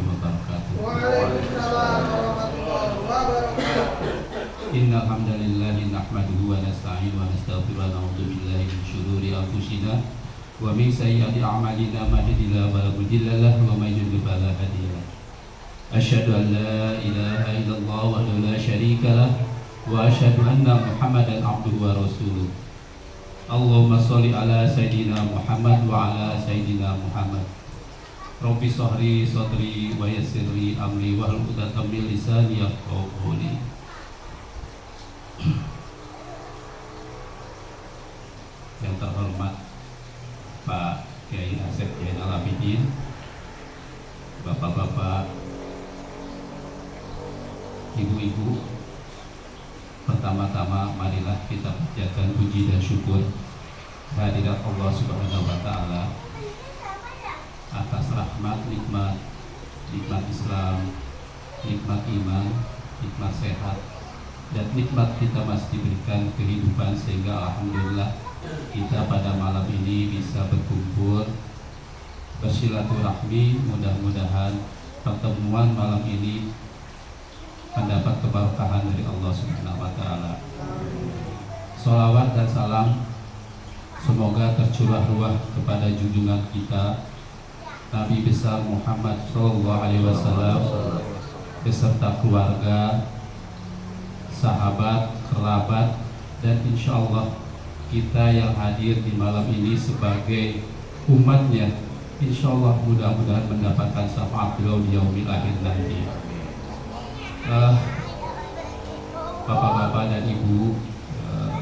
wabarakatuh. Waalaikumsalam warahmatullahi wabarakatuh. Innal hamdalillah nahmaduhu wa nasta'inuhu wa nastaghfiruh wa na'udzu billahi min shururi anfusina wa min sayyiati a'malina may yahdihillahu fala mudilla lahu wa may yudlil fala hadiya lahu. Asyhadu an la ilaha illallah wahdahu la syarika lah wa asyhadu anna Muhammadan abduhu wa rasuluh. Allahumma sholli ala sayyidina Muhammad wa ala sayyidina Muhammad. Rabbi shrahli sadri wa yassirli amri wahlul 'uqdatam min lisani yafqahu qawli. Yang terhormat Pak Kiai Asep Zainal Abidin, Bapak-bapak, Ibu-ibu, pertama-tama marilah kita panjatkan puji dan syukur kehadirat Allah Subhanahu wa taala atas rahmat, nikmat Islam, nikmat iman, nikmat sehat, dan nikmat kita masih diberikan kehidupan sehingga alhamdulillah kita pada malam ini bisa berkumpul bersilaturahmi. Mudah-mudahan pertemuan malam ini mendapat keberkahan dari Allah Subhanahu wa taala. Sholawat dan salam semoga tercurah ruah kepada junjungan kita Nabi besar Muhammad SAW beserta keluarga, sahabat, kerabat, dan insya Allah kita yang hadir di malam ini sebagai umatnya, insya Allah mudah-mudahan mendapatkan syafaat beliau di yaumil akhir nanti. Bapak-bapak dan ibu,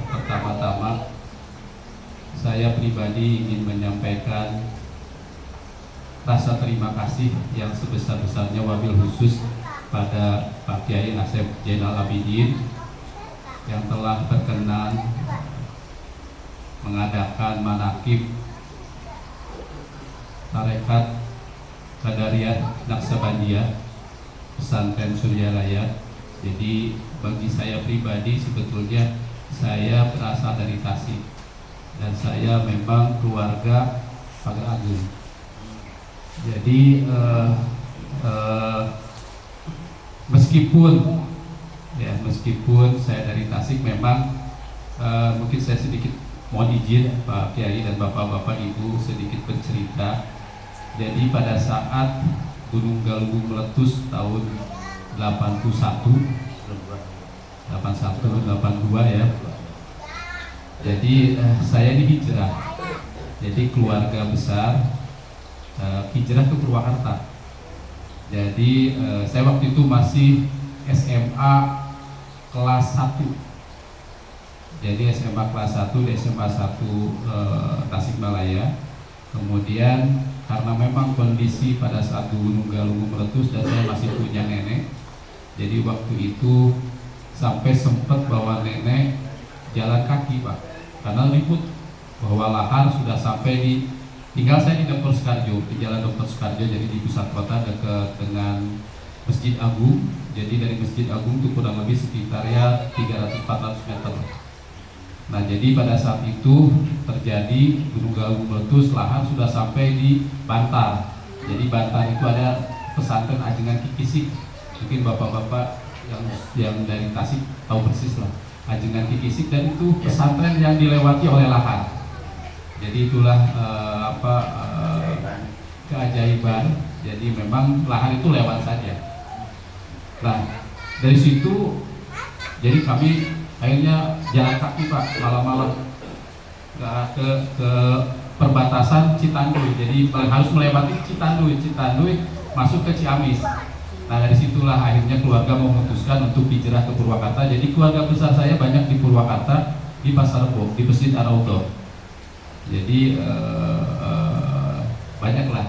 pertama-tama saya pribadi ingin menyampaikan rasa terima kasih yang sebesar-besarnya wabil khusus pada Pak Kiai Asep Zainal Abidin yang telah berkenan mengadakan manaqib Tarekat Qadariyah Naqsabandiyah Pesantren Suryalaya. Jadi bagi saya pribadi sebetulnya saya berasal dari Tasik dan saya memang keluarga Pagar Agung. Jadi meskipun saya dari Tasik, memang mungkin saya sedikit mohon izin Pak Kiai dan Bapak-bapak Ibu sedikit bercerita. Jadi pada saat Gunung Galunggung meletus tahun 82 ya. Jadi saya ini hijrah. Jadi keluarga besar hijrah ke Purwakarta. Jadi saya waktu itu masih SMA kelas 1. Jadi SMA kelas 1 di SMA 1 Tasikmalaya. Kemudian karena memang kondisi pada saat Gunung Galunggung meletus dan saya masih punya nenek, jadi waktu itu sampai sempat bawa nenek jalan kaki Pak, karena ribut bahwa lahar sudah sampai di, tinggal saya di Dr. Soekarjo, di Jalan Dr. Soekarjo, jadi di pusat kota dekat dengan Masjid Agung. Jadi dari Masjid Agung itu kurang lebih sekitar ya 300-400 meter. Nah jadi pada saat itu terjadi Gunung Galunggung meletus, lahar sudah sampai di Bantar. Jadi Bantar itu ada pesantren Ajengan Kikisik. Mungkin bapak-bapak yang dari Tasik tahu persis lah Ajengan Kikisik, dan itu pesantren yang dilewati oleh lahar. Jadi itulah keajaiban. Jadi memang lahar itu lewat saja. Nah dari situ jadi kami akhirnya jalan kaki Pak malam-malam ke perbatasan Citanduy. Jadi harus melewati Citanduy masuk ke Ciamis. Nah dari situlah akhirnya keluarga memutuskan untuk hijrah ke Purwakarta. Jadi keluarga besar saya banyak di Purwakarta, di Pasar Rebo, di Masjid Ar-Raudhah. Jadi banyaklah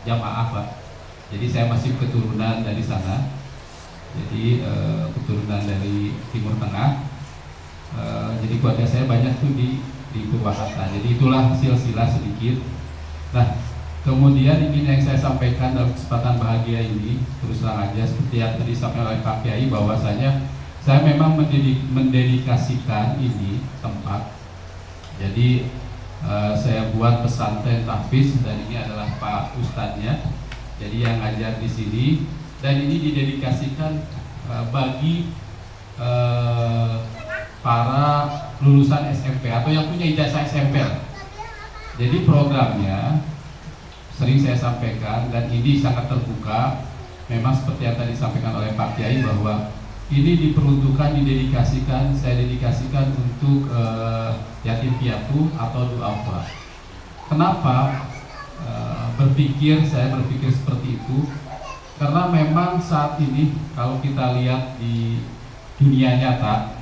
jamaah Pak. Jadi saya masih keturunan dari sana. Jadi keturunan dari Timur Tengah. Jadi keluarga saya banyak tuh di Purwakarta. Jadi itulah silsilah sedikit. Nah, kemudian ingin yang saya sampaikan dalam kesempatan bahagia ini, terus terang aja seperti yang tadi disampaikan oleh Pak Kiai, bahwasanya saya memang mendedikasikan ini tempat. Jadi saya buat pesantren tahfiz dan ini adalah Pak Ustadznya. Jadi yang ngajar di sini, dan ini didedikasikan bagi para lulusan SMP atau yang punya ijazah SMP. Jadi programnya sering saya sampaikan dan ini sangat terbuka. Memang seperti yang tadi disampaikan oleh Pak Kiai bahwa ini diperuntukkan, didedikasikan, saya dedikasikan untuk yatim piatu atau duafa. Kenapa saya berpikir seperti itu? Karena memang saat ini kalau kita lihat di dunia nyata,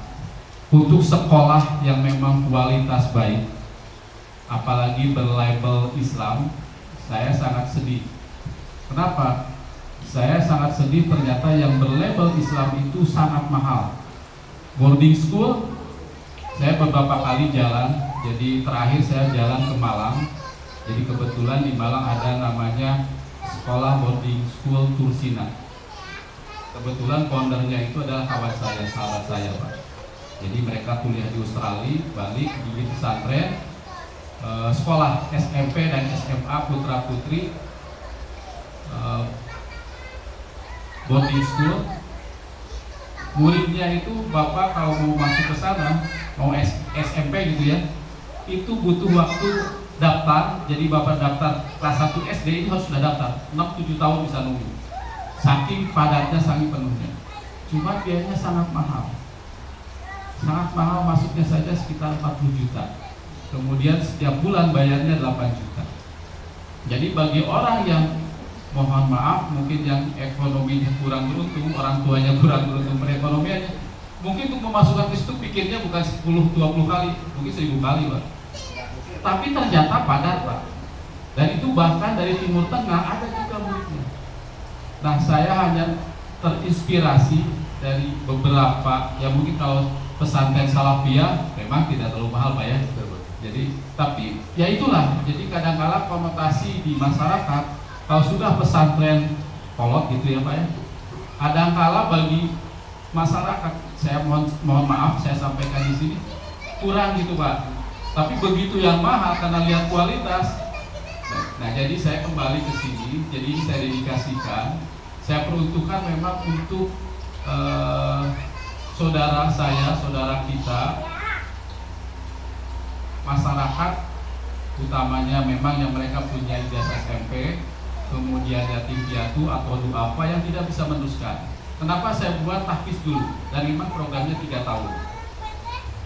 untuk sekolah yang memang kualitas baik, apalagi berlabel Islam, saya sangat sedih. Kenapa? Saya sangat sedih ternyata yang berlabel Islam itu sangat mahal. Boarding school, saya beberapa kali jalan, jadi terakhir saya jalan ke Malang. Jadi kebetulan di Malang ada namanya Sekolah Boarding School Tursina. Kebetulan foundernya itu adalah kawan saya, sahabat saya, Pak. Jadi mereka kuliah di Australia, balik di pesantren, sekolah SMP dan SMA putra putri, boarding school. Muridnya itu bapak kalau mau masuk ke sana, mau SMP gitu ya, itu butuh waktu daftar. Jadi bapak daftar kelas 1 SD ini harus sudah daftar, 6-7 tahun bisa nunggu. Saking padatnya, saking penuhnya. Cuma biayanya sangat mahal. Sangat mahal, masuknya saja sekitar 40 juta. Kemudian setiap bulan bayarnya 8 juta. Jadi bagi orang yang mohon maaf mungkin yang ekonominya kurang beruntung, orang tuanya kurang beruntung perekonomiannya, mungkin untuk memasukkan ke situ pikirnya bukan 10-20 kali, mungkin 1000 kali, Pak. Tapi ternyata padat, Pak. Dan itu bahkan dari Timur Tengah ada juga muridnya. Nah, saya hanya terinspirasi dari beberapa, ya mungkin kalau pesantren Salafiyah memang tidak terlalu mahal, Pak ya. Jadi, tapi ya itulah. Jadi kadang-kala konotasi di masyarakat kalau sudah pesantren kolot gitu ya, Pak ya. Kadang-kala bagi masyarakat, saya mohon maaf saya sampaikan di sini kurang gitu, Pak. Tapi begitu yang mahal karena lihat kualitas. Nah, jadi saya kembali ke sini. Jadi saya dedikasikan, saya peruntukkan memang untuk saudara saya, saudara kita, masyarakat, utamanya memang yang mereka punya ijazah SMP, kemudian yatim piatu atau duafa yang tidak bisa meneruskan. Kenapa saya buat tahfiz dulu? Dan memang programnya 3 tahun.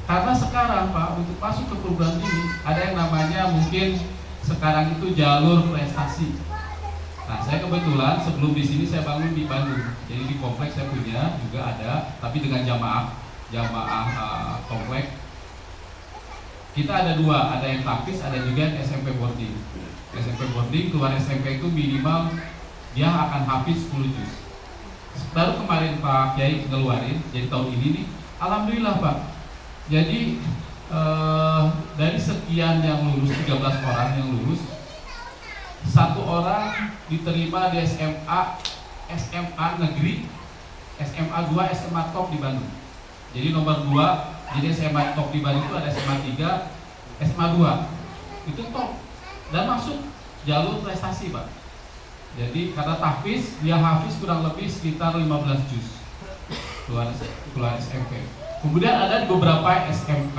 Karena sekarang, Pak, untuk masuk ke program ini ada yang namanya mungkin sekarang itu jalur prestasi. Nah, saya kebetulan sebelum di sini saya bangun di Bandung. Jadi di kompleks saya punya juga ada, tapi dengan jamaah kompleks. Kita ada 2, ada yang tahfiz, ada juga yang SMP boarding. SMP boarding, keluar SMP itu minimal dia akan hafiz 10 juz. Baru kemarin Pak Kiai ngeluarin, jadi tahun ini nih, alhamdulillah, Pak. Jadi dari sekian yang lulus, 13 orang yang lulus, 1 orang diterima di SMA negeri, SMA 2, SMA top di Bandung. Jadi nomor 2, jadi SMA top di Bandung itu ada SMA 3, SMA 2. Itu top dan masuk jalur prestasi, Pak. Jadi karena tahfiz, dia hafiz kurang lebih sekitar 15 juz keluar SMP. Kemudian ada beberapa SMK,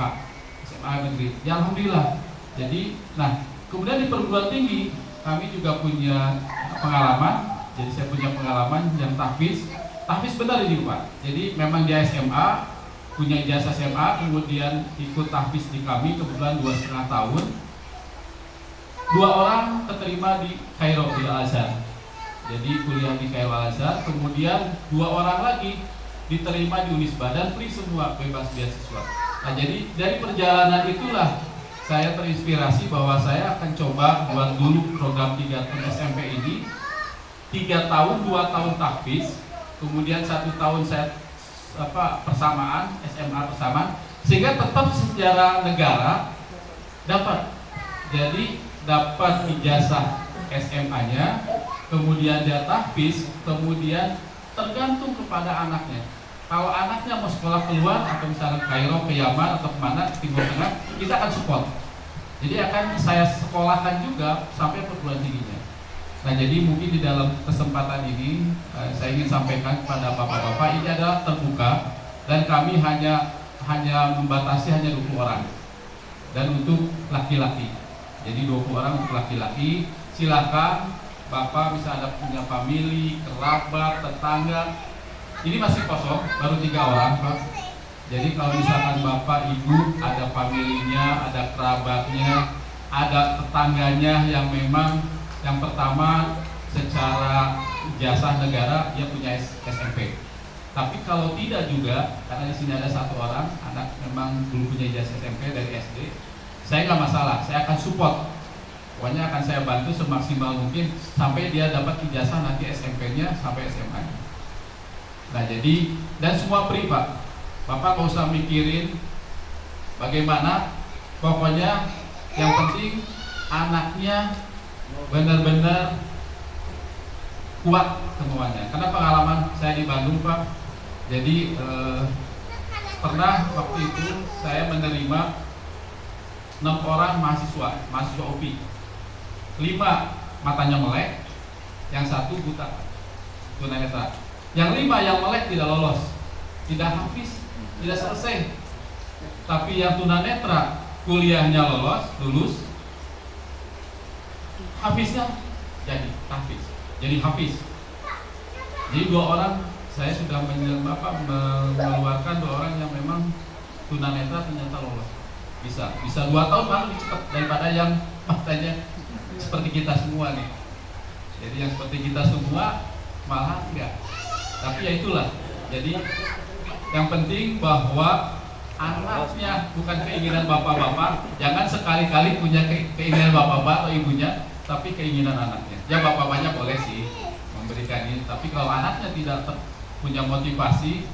SMA negeri. Ya alhamdulillah. Jadi, nah, kemudian di perguruan tinggi kami juga punya pengalaman. Jadi saya punya pengalaman yang tahfiz benar ini, Pak. Jadi memang dia SMA, punya ijazah SMA, kemudian ikut tahfiz di kami kebetulan 2,5 tahun. 2 orang keterima di Kairo di Al-Azhar. Jadi kuliah di Kairo Al-Azhar, kemudian 2 orang lagi diterima di Unisba dan free semua, bebas beasiswa. Nah, jadi dari perjalanan itulah saya terinspirasi bahwa saya akan coba buat dulu program 3 tahun SMP ini, 3 tahun, 2 tahun tahfiz, kemudian 1 tahun saya persamaan, SMA persamaan, sehingga tetap secara negara dapat. Jadi dapat ijazah SMA-nya, kemudian dia tahfiz, kemudian tergantung kepada anaknya. Kalau anaknya mau sekolah keluar atau misalnya Kairo, ke Yaman atau kemana, Timur Tengah, kita akan support. Jadi akan saya sekolahkan juga sampai perguruan tingginya. Nah, jadi mungkin di dalam kesempatan ini saya ingin sampaikan kepada bapak-bapak, ini adalah terbuka dan kami hanya membatasi hanya 20 orang dan untuk laki-laki. Jadi 20 orang untuk laki-laki. Silakan bapak bisa ada punya family, kerabat, tetangga. Ini masih kosong, baru 3 orang, Pak. Jadi kalau misalkan bapak ibu ada familinya, ada kerabatnya, ada tetangganya yang memang yang pertama secara ijazah negara dia punya SMP. Tapi kalau tidak juga, karena di sini ada 1 orang anak memang belum punya ijazah SMP dari SD, saya nggak masalah, saya akan support. Pokoknya akan saya bantu semaksimal mungkin sampai dia dapat ijazah nanti SMP-nya sampai SMA. Nah, jadi dan semua free, Pak. Bapak nggak usah mikirin bagaimana, pokoknya yang penting anaknya benar-benar kuat semuanya. Karena pengalaman saya di Bandung, Pak. Jadi pernah waktu itu saya menerima 6 orang mahasiswa UPI. 5 matanya melek, yang 1 buta tunanetra. Yang 5 yang melek tidak lolos, tidak hafiz, tidak selesai. Tapi yang tunanetra kuliahnya lulus, hafiznya jadi hafiz. Jadi 2 orang saya sudah mengeluarkan 2 orang yang memang tunanetra ternyata lolos. Bisa 2 tahun malah lebih cepat daripada yang matanya seperti kita semua nih. Jadi yang seperti kita semua malah enggak. Tapi ya itulah. Jadi yang penting bahwa anaknya bukan keinginan bapak-bapak. Jangan sekali-kali punya keinginan bapak-bapak atau ibunya, tapi keinginan anaknya. Ya bapak-bapaknya boleh sih memberikan ini, tapi kalau anaknya tidak punya motivasi,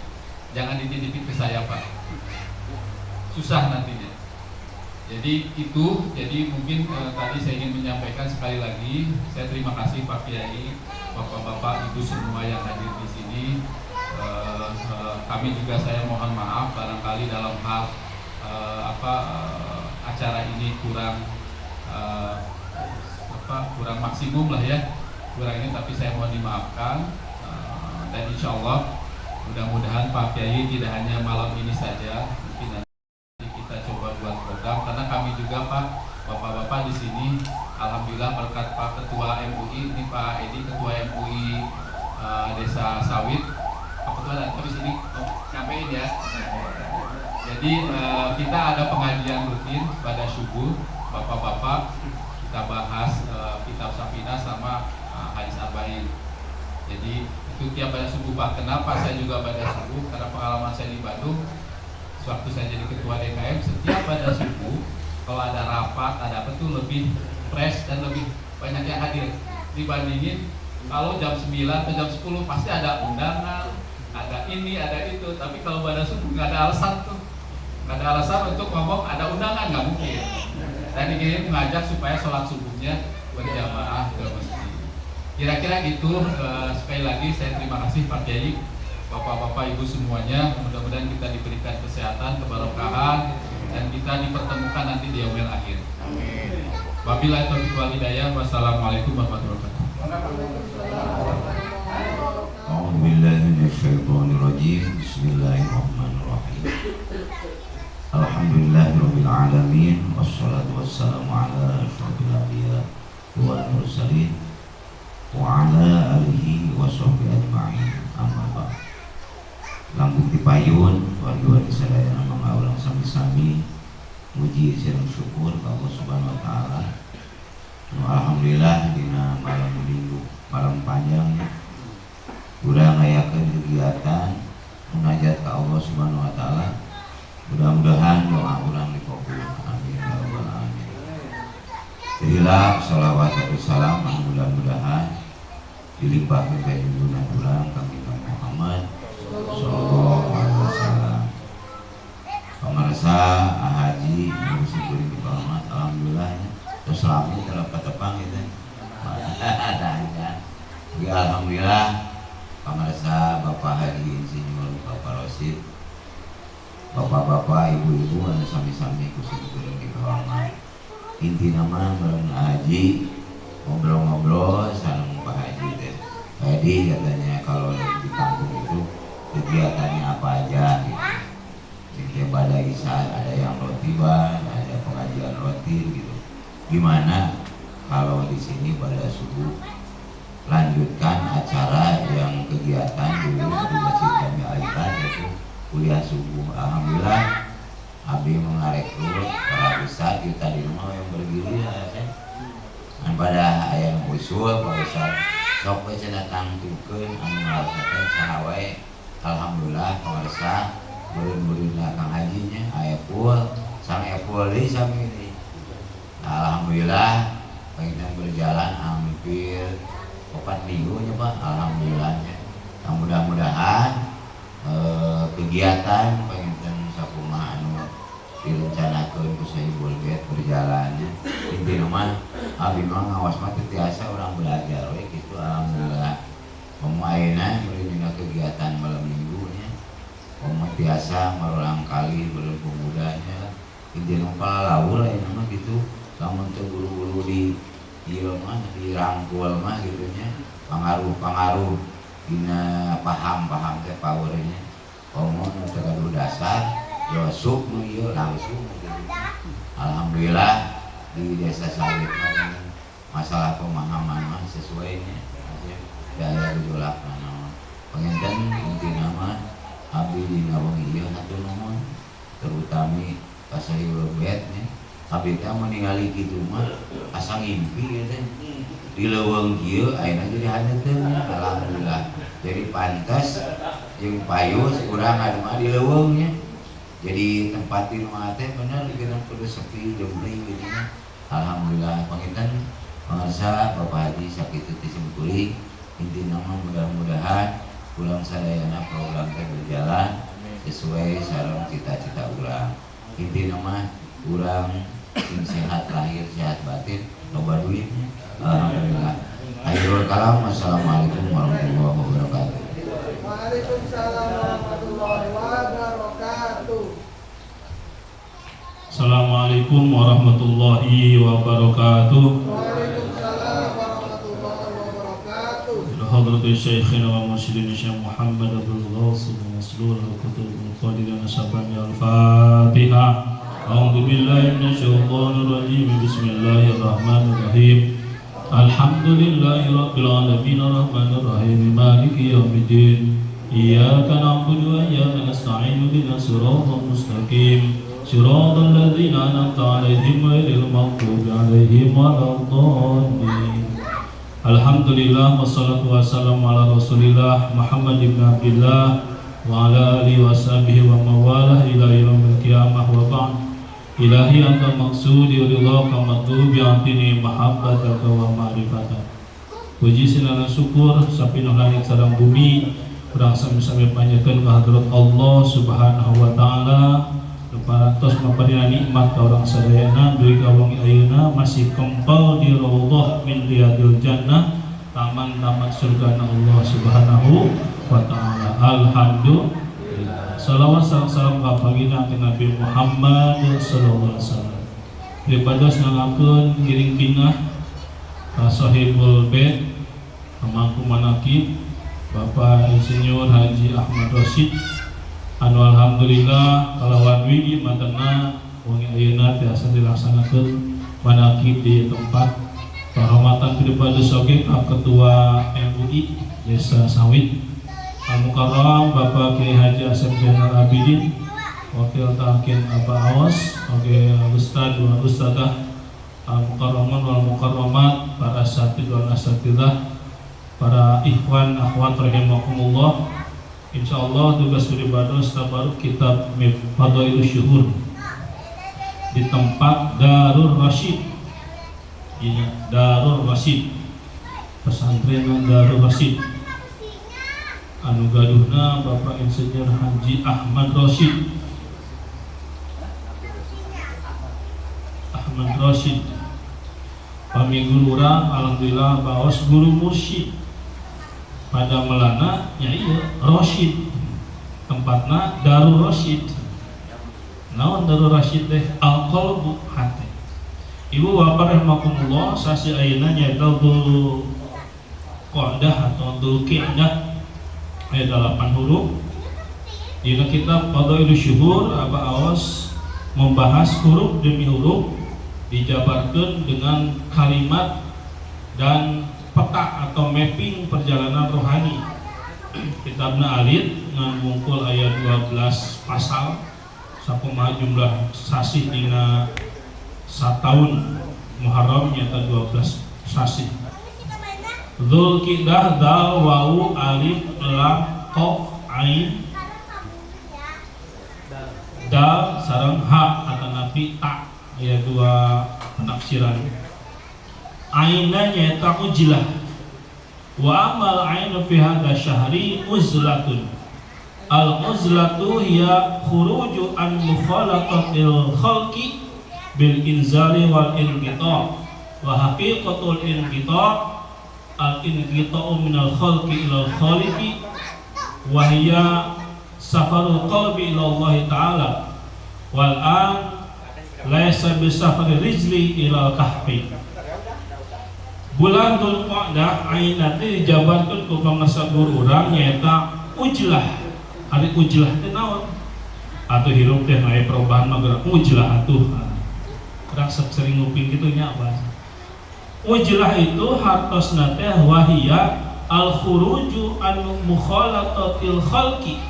jangan dititipin ke saya, Pak. Susah nantinya. Jadi mungkin tadi saya ingin menyampaikan sekali lagi, saya terima kasih Pak Kiai, bapak-bapak, ibu semua yang hadir di sini. Kami juga saya mohon maaf barangkali dalam hal acara ini kurang maksimum lah ya, kurang ini, tapi saya mohon dimaafkan. Dan insya Allah mudah-mudahan Pak Kiai tidak hanya malam ini saja, mungkin nanti kita coba buat program, karena kami juga Pak, bapak-bapak di sini, alhamdulillah berkat Pak Ketua MUI, ini Pak Edi Ketua MUI Desa Sawit, Pak Ketua dan terus ini nyampein ya. Jadi kita ada pengajian rutin pada subuh, bapak-bapak kita bahas kitab Safina sama hadis arba'in. Jadi itu tiap pada subuh, Pak. Kenapa saya juga pada subuh? Karena pengalaman saya di Bandung, sewaktu saya jadi ketua DKM, setiap pada subuh kalau ada rapat, ada apa tuh lebih fresh dan lebih banyak yang hadir dibandingin kalau jam 9 atau jam 10 pasti ada undangan, ada ini, ada itu. Tapi kalau pada subuh nggak ada alasan tuh, nggak ada alasan untuk ngomong ada undangan, nggak mungkin. Dan ini mengajak supaya sholat subuhnya berjamaah ke masjid. Kira-kira gitu. Sekali lagi saya terima kasih Pak Kiai, bapak-bapak, ibu semuanya. Mudah-mudahan kita diberikan kesehatan, keberkahan, dan kita dipertemukan nanti di yaumil akhir. Wabillahi taufiq wal hidayah. Wassalamualaikum warahmatullahi wabarakatuh. A'udzubillahi minasyaitonirrajim. Bismillahirrahmanirrahim. Alhamdulillahirabbil alamin, wassalatu wassalamu ala asyrofil anbiya wal mursalin wa ala alihi wa sahbihi ajma'in. Amma ba'd. Lambung dipayun wargi-wargi sadayana mangaulang sami-sami muji sareng syukur ka Allah Subhanahu wa taala. Alhamdulillah dina malam minggu, malam panjang urang ngayakeun kegiatan munajat ka Allah Subhanahu wa taala. Mudah-mudahan doa urang dikabul. Amin ya rabbal alamin. Jadilah shalawat dan salam mudah-mudahan dilimpahkan ke junjungan urang kami Muhammad sallallahu alaihi wasallam. Pemirsa haji musim kuring dipahmat, alhamdulillah terus selamat dalam patepang gitu. Ada. Ya alhamdulillah pemirsa Bapak Haji Insinyur Bapak Rosid, bapak-bapak, ibu-ibu, anu sami-sami kusuk kuring dipahmat. Inti nama bareng haji ngobrol-ngobrol sareng Pak Haji teh. Jadi katanya kalau di kampung itu kegiatannya apa aja gitu. Setiap pada Isya ada yang rotiban, ada pengajian rutin gitu. Gimana kalau di sini pada subuh lanjutkan acara yang kegiatan dulu di Masjid Jami Al-Ikhlas yaitu kuliah subuh. Alhamdulillah Abi mengarekrut para ustadz kita di rumah yang berdiri ya. Dan pada ayam usul Pak Ustadz sok we cenah tangtukeun anu ngarasakeun saha wae. Alhamdulillah pamirsa beureun-beureunna Kang Haji nya aya pul sang epul deui sami ini. Alhamdulillah pengitan berjalan hampir 4 minggu nya Pak. Alhamdulillahnya. Mudah-mudahan kegiatan pengitan sakumaha anu direncanakeun ku Sahibul Bait berjalannya. Intina mah abi mah ngawas mah teu tiasa urang belajar we kitu. Alhamdulillah. Komo ayeuna meuli kegiatan malam minggunya. Komo tiasa marulang kali beureun pemudanya. Intina palalaur ayeuna mah gitu. Lamun teu buru-buru di ieu mah dirangkul mah gitu nya. Pangaruh-pangaruh dina paham-paham teh powernya. Komo nu teu gaduh dasar yosuk nu ieu langsung gitu. Alhamdulillah di desa Sawit masalah pemahaman mah sesuainya daya gejolak naon penginten intina mah abdi dina wengi ieu hatur nuhun terutami ka Sahibul Bait nya abdi teh mun ningali kitu mah asa ngimpi ieu teh di leuweung kieu ayeuna jadi haneuteun. Alhamdulillah jadi pantes jeung payus urang adu mah di leuweung nya. Jadi tempat di rumah teh bener kita kudu sepi jemling gitu nya. Alhamdulillah panginten pangarsa Bapak Haji sakitu teh simkuring intina mah mudah-mudahan ulang sadayana program teh berjalan sesuai sareng cita-cita urang. Intina mah urang sing sehat lahir sehat batin loba duit. Alhamdulillah. Akhirul kalam. Wassalamualaikum warahmatullahi wabarakatuh. Waalaikumsalam warahmatullahi wabarakatuh. Assalamualaikum warahmatullahi wabarakatuh. Waalaikumsalam warahmatullahi wabarakatuh. Hadratus Syekhina wa Mursyidina Syekh Muhammad Abdul Ghaus Maslul Al-Qutub Al-Qadir Nasabani Al-Fatihah. A'udzu billahi minasyaitonir rajim. Bismillahirrahmanirrahim. Alhamdulillahi rabbil alamin arrahmanir rahim maliki yaumiddin. Iyyaka na'budu wa iyyaka nasta'in ihdinas siratal mustaqim. Siratal ladzina an'amta 'alaihim ghairil maghdubi 'alaihim waladdallin. Alhamdulillah wassalatu wassalamu ala Rasulillah Muhammad ibn Abdullah wa ala alihi washabihi wa mawalah ila yaumil qiyamah wa ba'd. Ilahi anta maksudi ridhaka matlubi antini mahabbataka wa ma'rifataka. Puji sinana syukur sapinuh langit sareng bumi urang sami-sami panjatkeun ka hadrat Allah Subhanahu wa taala parantos maparinana nikmat ka urang sadayana dugi ka wengi ayeuna masih kempal di raudhah min riyadil jannah taman-taman surgana Allah Subhanahu wa taala. Alhamdulillah. Salawat salam kapanggina ke Nabi Muhammad sallallahu alaihi wasallam. Ribados nangakeun giring pinah ka Sahibul Bait pamangku manaqib Bapak Insinyur Haji Ahmad Rosyid anu alhamdulillah kalawan wiji matana wengi ayeuna tiasa dilaksanakeun manaqib di tempat kehormatan ribados oge ka Ketua MUI Desa Sawit Al-Mukarram Bapak Kiai Haji Asep Zainal Abidin, Wakil Talqin Aba Awas, Oke Ustadz wa Ustadzah Al-Mukarraman wal Mukarramat, para asatidz wal asatidzah, para ikhwan akhwat rahimakumullah. Insyaallah tugas beribadah tabaruk kitab Fadailus Syuhur di tempat Darul Rasyid. Ini Darul Rasyid, pesantren Darul Rasyid. Anu gaduhna Bapak Insinyur Haji Ahmad Rosyid. Ahmad Rosyid pami guru urang alhamdulillah baos guru mursyid pada melana nya ieu Rosyid tempatna Darul Rasyid. Naon Darul Rasyid teh? Al-qalbu hati. Ibu bapak rahimakumullah, sasi ayeuna nyaeta Dzul Qa'dah atau Dzul Qa'dah ayat 8 huruf. Dina kitab Fadailus Syuhur Aba Aos membahas huruf demi huruf, dijabarkan dengan kalimat dan peta atau mapping perjalanan rohani. Kitabna alit ngan wungkul ayat 12 pasal sakumaha jumlah sasi dina satahun Muharram nyata 12 sasi. Dzulqa'dah dal wawu alif lam qaf ain dal sareng ha atau nafi ta, ya dua penafsiran. Aina nyata ujlah wa amal ainu fi hadha syahri uzlatun. Al uzlatu hiya khuruju an mukhalaqatil khalqi bil inzali wal inqita, wa haqiqatul inqita al inqita'u minal khalqi ilal khaliqi, wa hiya safarul qalbi ila Allah ta'ala, wal an laisa bisafari rijli ila kahfi. Bulan Dzul Qa'dah ayeuna teh dijabarkeun ku pangasagur urang nyaeta ujlah. Ari ujlah teh naon? Atuh hirup teh aya perubahan mah geura ujlah atuh. Urang sering nguping kitu nya apa? Ujlah itu hartosna teh wahia al khuruju an mukhalaqatil khalqi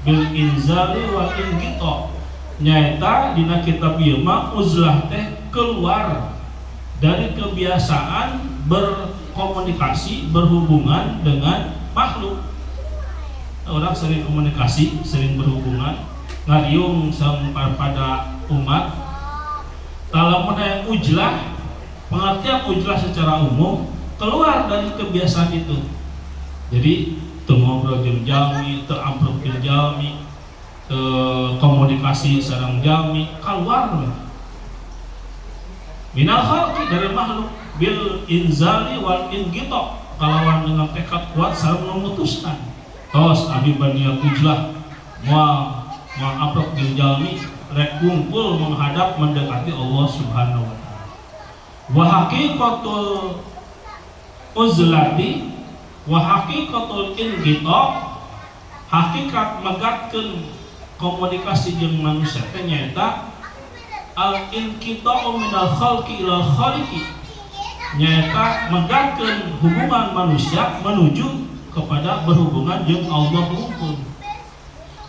bil inzali wal inqita. Nyaeta dina kitab ieu mah uzlah teh keluar dari kebiasaan berkomunikasi, berhubungan dengan makhluk. Orang sering komunikasi, sering berhubungan, ngariung pada umat. Kalau mengenai ujlah, pengertian ujlah secara umum keluar dari kebiasaan itu. Jadi teu ngobrol jeung jalmi, teu ampruk jeung jalmi, teu komunikasi sareng jalmi, keluar minal khalqi dari makhluk bil inzali wal inqita, kalawan dengan tekad kuat sareng memutuskan tos abi baniya ujlah moal amprok jeung jalmi rek kumpul menghadap mendekati Allah Subhanahu wa taala. Wa haqiqatul uzlati wa haqiqatul inqita, hakikat megatkeun komunikasi jeung manusia teh nyaeta al inqita'u minal khalqi ilal khaliqi, nyaeta megatkeun hubungan manusia menuju kepada berhubungan jeung Allah hukum.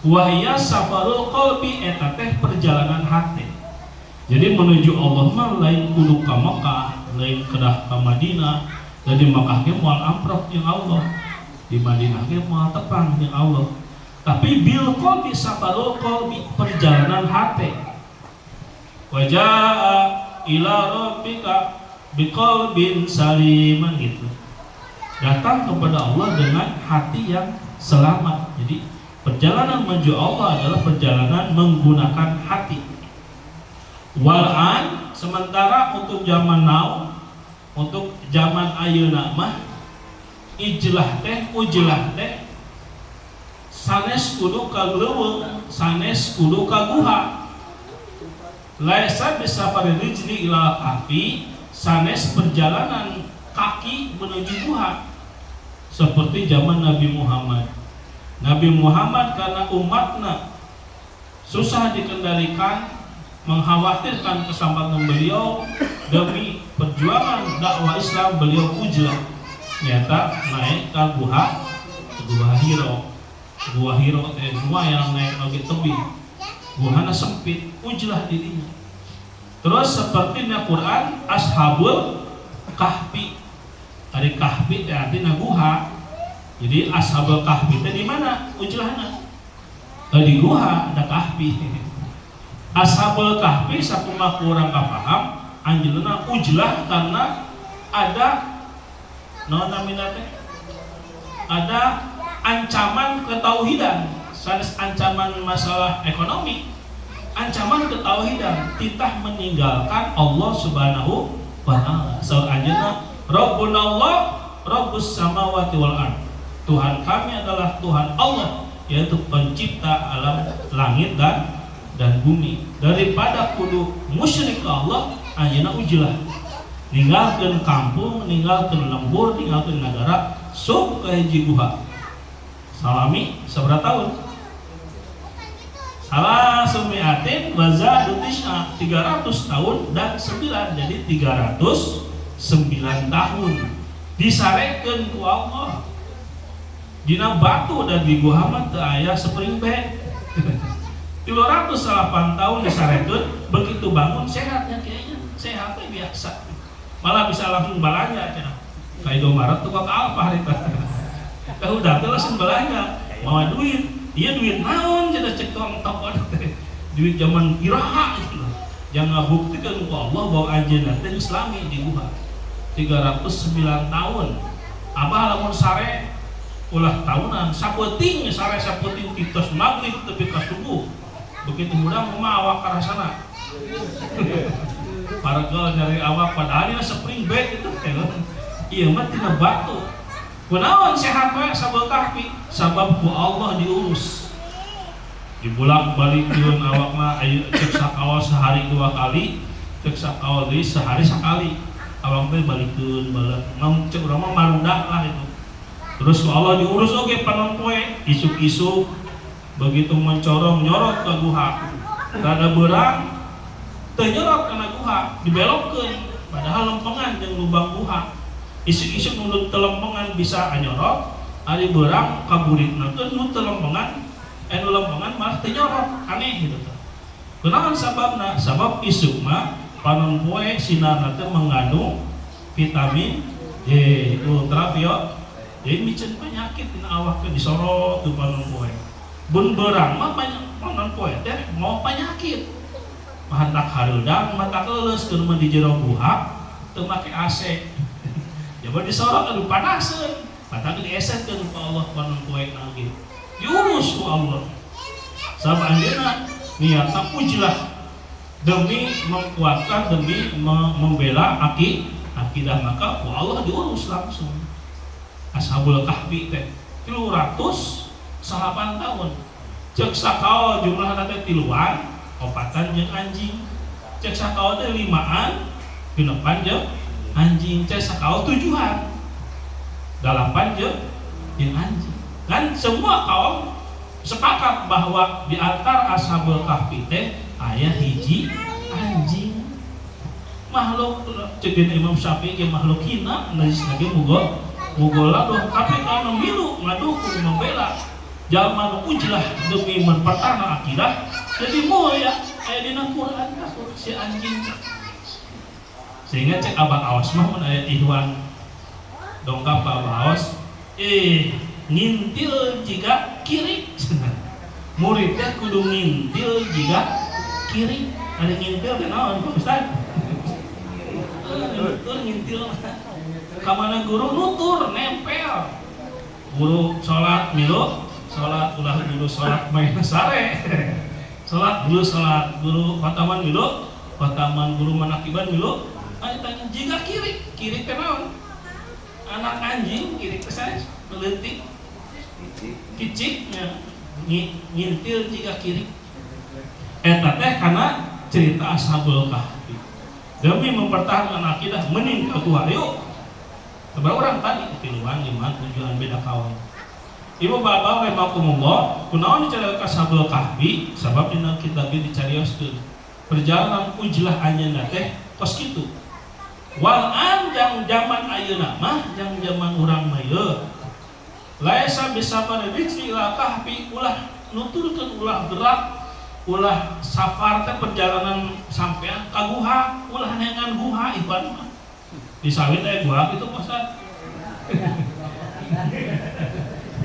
Wahya safarul qalbi, eta teh perjalanan hati. Jadi menuju Allah mah lain kudu ka Makkah, lain kedah ka Madinah. Jadi Makkah ge moal amprok jeung Allah, di Madinah ge moal tepang jeung Allah. Tapi bil qalbi safarul qalbi, perjalanan hati. Wajaa ila rabbika biqalbin saliman, gitu. Datang kepada Allah dengan hati yang selamat. Jadi perjalanan menuju Allah adalah perjalanan menggunakan hati. Wal'an, sementara untuk zaman now, untuk zaman ayeuna mah ujlah teh sanes kudu ka leuweung, sanes kudu ka guha. Laisa bisafari rijli ila kahfi, sanes perjalanan kaki menuju guha. Seperti zaman Nabi Muhammad. Nabi Muhammad karena umatnya susah dikendalikan, mengkhawatirkan keselamatan beliau, demi perjuangan dakwah Islam beliau ujlah. Nyata naik ke Gua Hiro. Gua Hiro teh gua yang naik lagi tebing. Guhana sempit, ujlah dirinya. Terus sepertinya Quran ashabul kahfi. Ari kahfi teh artinya guha. Jadi ashabul kahfi teh di mana ujlahna? Di guha ada kahfi. Ashabul kahfi sakumaha urang kapaham anjeunna ujlah karena ada naon namina teh? Ada ancaman ketauhidan. Sanes ancaman masalah ekonomi, ancaman ketauhidan, titah meninggalkan Allah Subhanahu wa ta'ala. Saur anjeunna Rabbuna Allah, Rabbus samawati wal ard. Tuhan kami adalah Tuhan Allah, yaitu pencipta alam langit dan bumi. Daripada kudu musyrik ke Allah, ayeuna ujlah ninggalkeun kampung, ninggalkeun lembur, ninggalkeun nagara, sok ka hiji guha. Salami sabaraha tahun? Salah sumiatin waza dutisna 300 tahun dan 9, jadi 309 tahun disarekeun ku Allah. Dina batu dan di guha mah teu aya spring bed. 308 tahun disarekeun, begitu bangun sehatnya kayaknya sehat biasa. Malah bisa langsung belanja cenah. Ka Indomaret tuh ka Alfa harita. Ka udah teh langsung belanja. Mau duit, iya duit naon cenah cek tong toko teh. Duit zaman iraha gitu. Jangan ngabuktikeun ku Allah bahwa anjeunna teh Islami di guha. 309 tahun. Abah lamun sare ulah tahunan saputing sare saputing titos maghrib tepi ka subuh. Begitu mudah mah awak karasana. Paragel nyari awak padahal ini spring bed itu iya mah tina batu. Kunaon sehat we sabekah pi sabab ku Allah diurus. Dibulak balikeun awak mah aya cek sakawa sehari 2 kali, cek sakawa deui sehari sekali. Awak teh balikeun balat. Mam cek urang mah marudak lah itu. Terus ku Allah diurus oge panon poe isuk-isuk begitu mencorong nyorot ke guha. Rada beurang teu nyorot kana guha, dibelokkeun padahal lempengan jeung lubang guha. Isuk-isuk nu teu lempengan bisa anyorot, ari beurang kaburitnakeun nu teu lempengan, nu lempengan malah teu nyorot, aneh gitu teh. Kunaon sababna? Sabab isuk mah panon poe sinarna teh mengandung vitamin D, ultraviolet. Jadi micen penyakit dina awak teh disorot tu panon poe. Bun beurang mah banyak panon poe teh mau penyakit. Handak hareudang mata keuleus keur mah di jero guha teu make AC. Jabar disorot anu panaseun, mata diesetkeun ku Allah panon poe nage. Diurus ku Allah. Sabab anjeunna niatna pujilah demi menguatkan, demi membela akidah, maka ku Allah diurus langsung. Ashabul Kahfi teh 308 tahun. Cek sakao jumlahna teh 3-an, 4 jeung anjing. Cek sakao teh 5-an, 6 jeung anjing. Cek sakao 7-an, 8 jeung anjing. Kan semua kaum sepakat bahwa di antara Ashabul Kahfi teh aya hiji anjing. Makhluk cek Imam Syafi'i ge makhluk hina, najis lagi mugola doh, tapi kalau milu ngadukung membela zaman ujlah demi mempertahankan akidah jadi mulia aya dina Quran si anjing. Sehingga cek abah awas mah mun aya ihwan dongkap ka abah awas ngintil jika kiri muridnya kudu ngintil jika kiri. Ada ngintil teh naon Pak Ustaz? Ngintil kamana guru nutur nempel. Guru sholat milu, sholat ulah guru sholat main sare. Sholat guru khataman milu, khataman guru manakiban milu. Ayo tanya jika kiri teh naon? Anak anjing kiri teh sanes leutik. Kiciknya ngintil jika kiri. Eta teh kana cerita Ashabul Kahfi. Demi mempertahankan akidah mending ka gua yuk. Seberapa orang tadi? 3, 5, 7 beda kawan. Ibu bapak rahimakumullah, kunaon dicariokeun Ashabul Kahfi? Sabab dina kitab ieu dicarioskeun perjalanan ujlah anjeunna teh tos kitu. Wal an jang zaman ayeuna mah jang zaman urang mah yeuh. Laisa bisa rizqi ila kahfi ulah nuturkeun ulah gerak ulah safar teh perjalanan sampean ka guha, ulah nengan guha iban mah. Di sawit aya gua kitu Ustaz.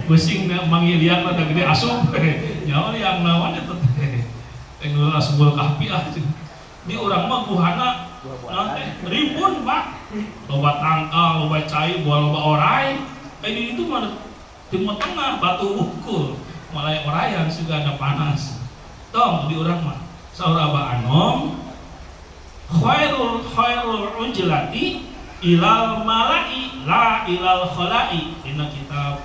Pusing manggil liang rada gede asup. Nyawa yang naon eta teh. Tenggeul Ashabul Kahfi ah. Di urang mah guhana teh ribun Pak. Loba tangkal, loba cai, loba orai. Di itu mah Timur Tengah batu ukur. Mulai orayan juga ada panas. Tong di urang mah saur Abah Anom khairul ujlati ilal malai la ilal khalai. Dina kitab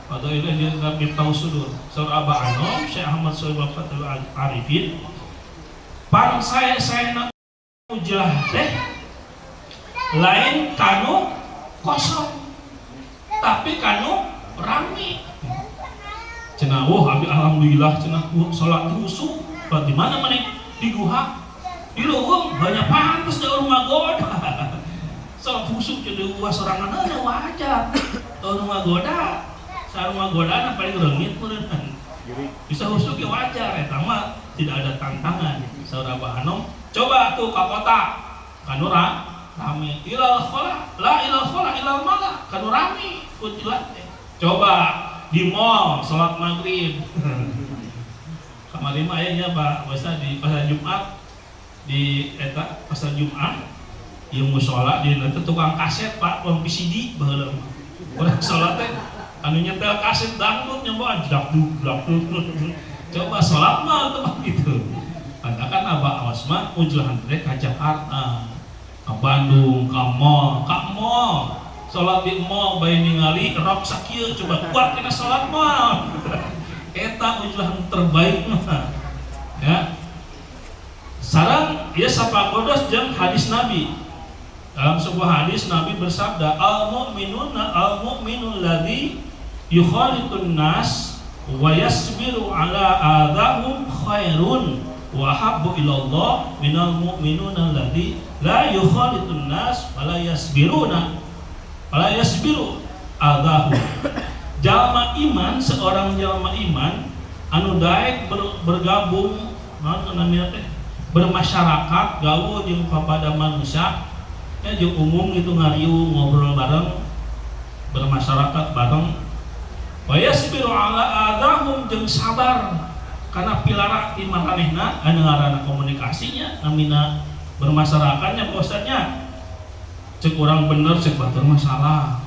atau itu dia tahu sudur saur Abah Anom Syekh Ahmad Shalih Fathul Arifin pan saya ujlah teh lain kanu kosong tapi kanu rame cenah alhamdulillah cenah salat khusyuk di mana maneh di guha di leuweung banyak pantes da urang magoda salat khusyuk jadi gua sorangan wajar urang magoda sareng magodana paling reungit meureun bisa khusyuk ya wajar eta mah tidak ada tantangan saudara Abah Hanom coba tuh ke kota kanu rame ilal khola la ilal khola ilal mala kanu rame kuncilat coba di mall sholat maghrib kemarin mah ya Pak biasa di pasar Jumat di eta pasar Jumat yang musola di nanti tukang kaset Pak tukang PCD baheula orang sholat teh anu nyetel kaset dangdut nyoba jdak-duk coba sholat mah tuh gitu katakan Abah awas mah ujlahan teh ka Jakarta ka Bandung ka mall sholat di mall bae ningali rok sakieu coba kuat kena sholat mall eta ujlahan terbaik mah ya sareng ieu sapagodos jeung hadis Nabi dalam sebuah hadis Nabi bersabda al-mu'minul ladzi yukhalitun nas wa yasbiru ala adahum khairun wa habbu ilallah minal mu'minuna alladzi la yukhalitun nas wala yasbiru adahu jalma iman seorang jalma iman anu daek bergabung namanya teh bermasyarakat gaul jeung papada manusia ya jeung umum gitu ngariung ngobrol bareng bermasyarakat bareng wa yasbiru ala adahum jeung sabar karena pilara di maranehna anu ngaranna komunikasinya namina bermasyarakatnya posatnya cek orang bener cek batur masalah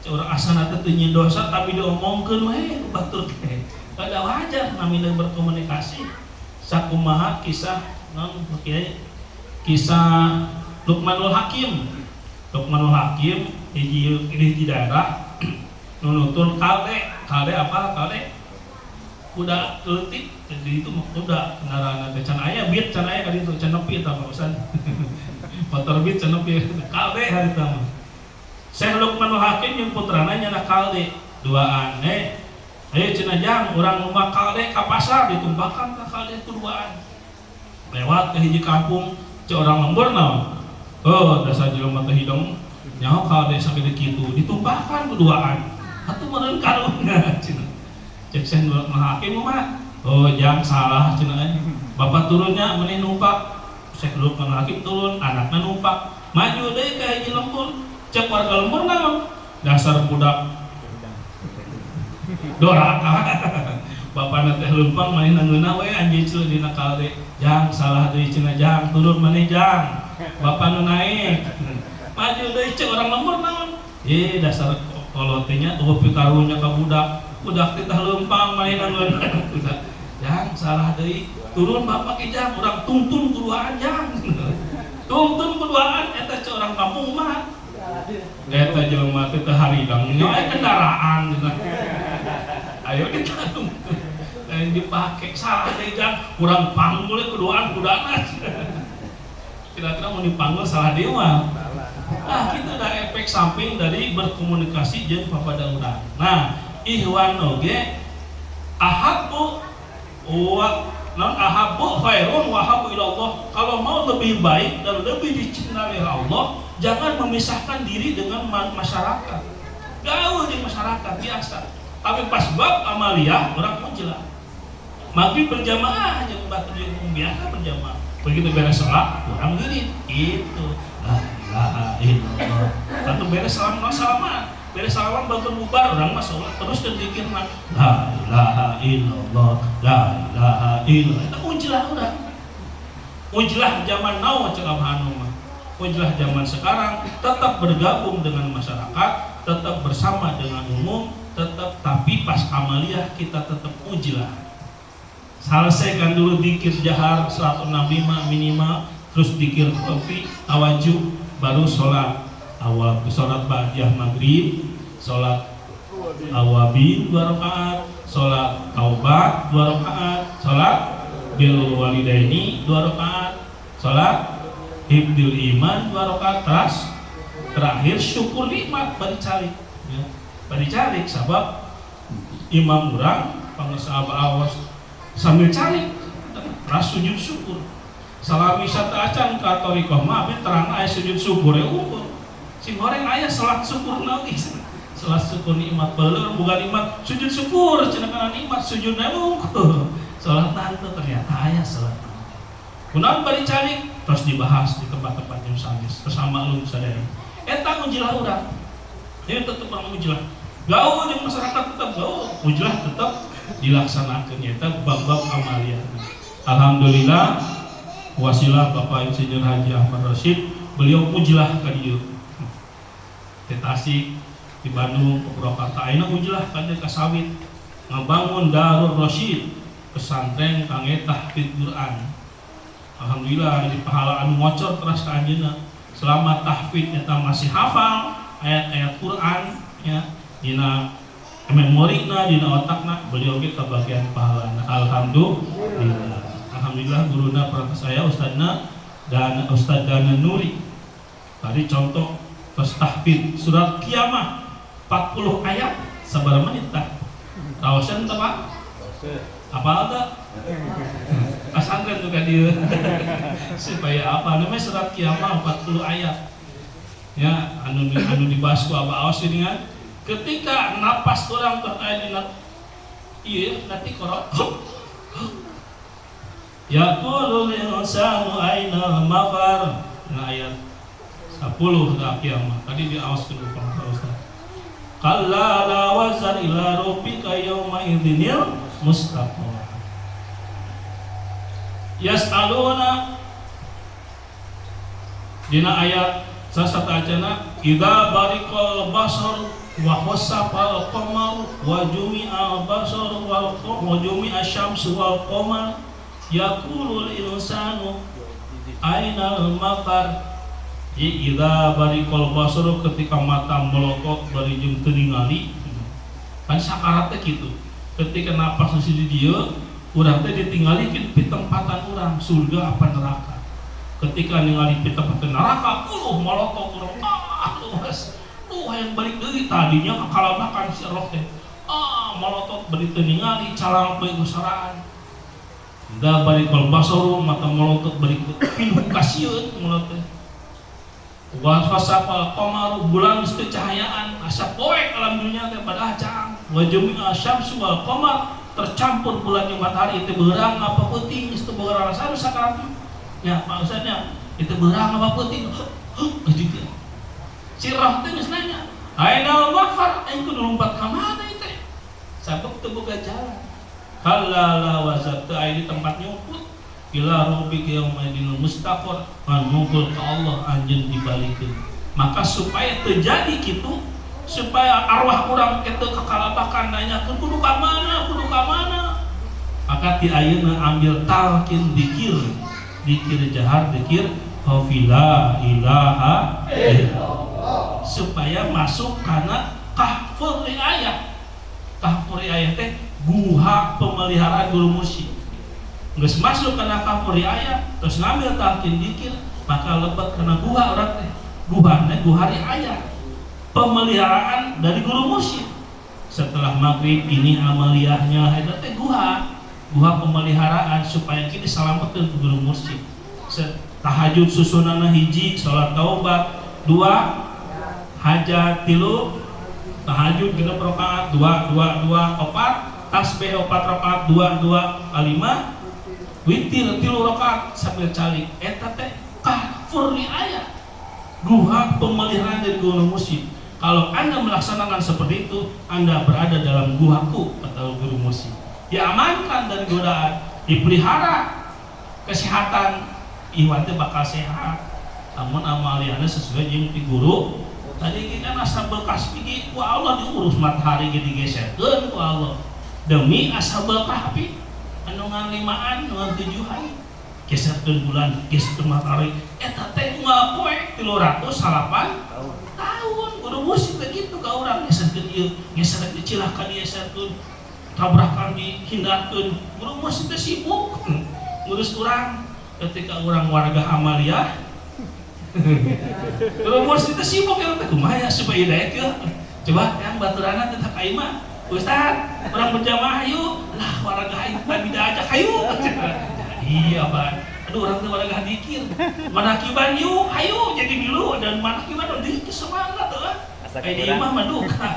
cek orang asana teh teu dosa tapi diomongkeun we batur teh kada wajar namina berkomunikasi sakumaha kisah kisah Luqmanul Hakim hiji daerah nunutun kalde apa kuda leutik jadi itu kuda kendaraan teh can aya beat can aya ka ditu can nepi eta mah usan motor beat can nepi kalde harita mah Syekh Luqmanul Hakim jeung putrana nyana kalde duaan ayo cenah jang urang lumah kalde ka pasar ditumpahkan ka kalde duaan lewat ke hiji kampung cek orang lembur naon dasar jelema teh hidung nyaho kalde sakit kitu ditumpahkan duaan atuh meureun karungna cenah cek Syekh Luqmanul Hakim mah jang salah cenah bapak turunnya meneh numpak Syekh Luqmanul Hakim turun anakna numpak maju deui ka hiji lembur cek warga lembur naon dasar budak doraka bapana teh leumpang maneh nangeuna we anjeun ceuleuh dina kalde jang salah deui cenah jang turun maneh jang bapak nu naik maju deui cek orang lembur naon dasar kolotenya eueuh pikarunya ka budak teh leumpang maneh nangeuna budak jang salah deui turun bapak ke jang urang tuntun kuduaan jang tuntun kuduaan eta cek orang kampung mah eta jelema teh haridang nyoe kendaraan ayo kita yang dipakai salah deh jang kurang panggul kuduaan kudana kira-kira mau dipanggul salah dewa kita ada efek samping dari berkomunikasi jeung papada urang nah ihwan oge ahabbu khairun wa habbu ilallah kalau mau lebih baik dan lebih dicintai oleh Allah jangan memisahkan diri dengan masyarakat gaul di masyarakat biasa tapi pas bab amaliyah orang menjelang maghrib berjamaah jeung batu di umum biasa berjamaah begitu beres salat orang gini itu la ilaha illallah atau beres salaman beres salaman baru bubar orang mah salat terus dan zikir mah la ilaha illallah la ilaha illallah itu unjilah urang unjilah zaman now cek Abah Hanom mah unjilah zaman sekarang tetap bergabung dengan masyarakat tetap bersama dengan umum tetap tapi pas amaliyah kita tetap ujilah selesaikan dulu dikir jahar 165 minimal terus dikir kopi tawajuh baru sholat awal sholat ba'diyah maghrib sholat awabin 2 rakaat sholat taubat 2 rakaat sholat bil walidaini 2 rakaat sholat hibdil iman barokat terakhir syukur nikmat bari calik ya. Bari calik sabab imam urang pangesah awas sambil calik ras sujud syukur salami sata acan ka torikoh mah terang aya sujud syukur ya ukur sing goreng aya salat syukur lagi salat syukur nikmat beuleur bukan nikmat sujud syukur cenah kana nikmat sujudna ukur salat tante ternyata aya salat kunaon bari calik terus dibahas di tempat-tempat yang sanes bersama lu sadari eta ujilah urang ini tetep ujilah gaul jeung masyarakat tetap gaul ujilah tetap dilaksanakeun eta bab-bab amalia. Alhamdulillah wasilah Bapak Insinyur Haji Ahmad Rashid beliau ujilah ka dieu di Tasik di Bandung Purwakarta ayeuna ujilah ka dieu ka sawit ngabangun Darul Rasyid pesantren kangge tahfidz Quran. Alhamdulillah di pahala anu ngocor teras ka anjeunna selama tahfidz eta masih hafal ayat-ayat Quran ya dina memorina dina otakna beliau ge kabagian pahalana. Alhamdulillah. Alhamdulillah guruna perangkat saya Ustadzna dan Ustadz Dana Nuri tadi contoh terus tahfidz surat Qiyamah 40 ayat sabar menit tah raosan teh Pak apal teh pasantren tuh ka dieu supaya apa namanya surat Qiyamah 40 ayat ya anu dibahas ku Abah Aos ini kan ketika napas orang terkait dengan iya nanti korok yaqulul insanu aina mafar nah ayat 10 dah Qiyamah tadi di Aos kedua Pak Ustaz kalla la wazar ila rabbika yawma idzinil mustaqim yas'aluna dina ayat sasata ajana idza bariqal basar wa khasafal qamar wa jumi'al basar wa jumi'a syamsu wal qamar yaqulul insanu ainal mafar idza bariqal basar ketika mata melotot bari jeung teu ningali kan sakarat teh kitu ketika napas di dieu urang teh ditinggalikeun di tempatan urang surga apa neraka ketika ningali di tempatan neraka melotot urang luas yang balik deui tadinya kakalabakan si roh teh melotot bari teu ningali calang bae usaraan da bari kal basaru mata melotot bari pinuh kasieun melotot wa fasafal qamaru bulan teu cahayaan asa poek alam dunia teh pada acang wa jumi'a syamsu wal qamar tercampur bulan jeung matahari teh beurang apa peuting geus teu beurang saru sakarat ya Pak Ustaznya itu beurang apa peuting gitu si roh teh geus nanya ainal wafar aing kudu lompat ka mana teh sabab teu boga jalan kalla la wazat teu aya di tempat nyumput ila rabbika yaumaidin mustaqor manungkul ka Allah anjeun dibalikeun maka supaya terjadi kitu supaya arwah urang kitu kakalabakan nanyakeun kudu ka mana maka ti ayeuna ambil talqin dzikir jahar dzikir la ilaha illallah supaya masuk karena kahfur ayat teh guha pemeliharaan guru mursyid geus masuk karena kahfur ayat terus ngambil talqin dzikir maka lebat karena guha urang teh guha ayat pemeliharaan dari guru mursyid setelah maghrib ini amaliyahnya eta teh guha pemeliharaan supaya kita diselamatkan ke guru mursyid tahajud susunana hiji salat taubat 2 hajat 3 tahajud 6 rakaat 2 4 tasbih 4 rakaat 2 5 witir 3 rakaat sambil calik eta teh kahfur ayat guha pemeliharaan dari guru mursyid. Kalau Anda melaksanakan seperti itu, Anda berada dalam guhaku atau guru mursyid. Diamankan dari godaan, dipelihara kesehatan, iwatnya bakal sehat. Namun amaliannya sesuai jeung ti guru. Tadi kita asa bekas pigi ku Allah diurus matahari ge digeserkeun ku Allah. Demi ashabul kahfi anu ngalimaan nu tujuhan. Geserkeun bulan, geserkeun matahari. Eta teh moal poe 308 tahun. Guru mursyid begitu ka urang geserkeun ieu, geserkeun cilaka digeserkeun. Tabrakan dihindarkeun. Guru mursyid teh sibuk ngurus urang. Ketika urang warga amaliyah Guru mursyid itu sibuk ya, kumaha supaya daek ya. Coba yang baturana tetap aing mah. Ustaz, orang berjamaah yuk. Lah warga aing bida aja hayu. Iya, Pak. Aduh orang tuh warga dikir. Manakiban yuk, hayu jadi dulu dan manakiban dikir semangat tuh. Kayak di imam mah duka.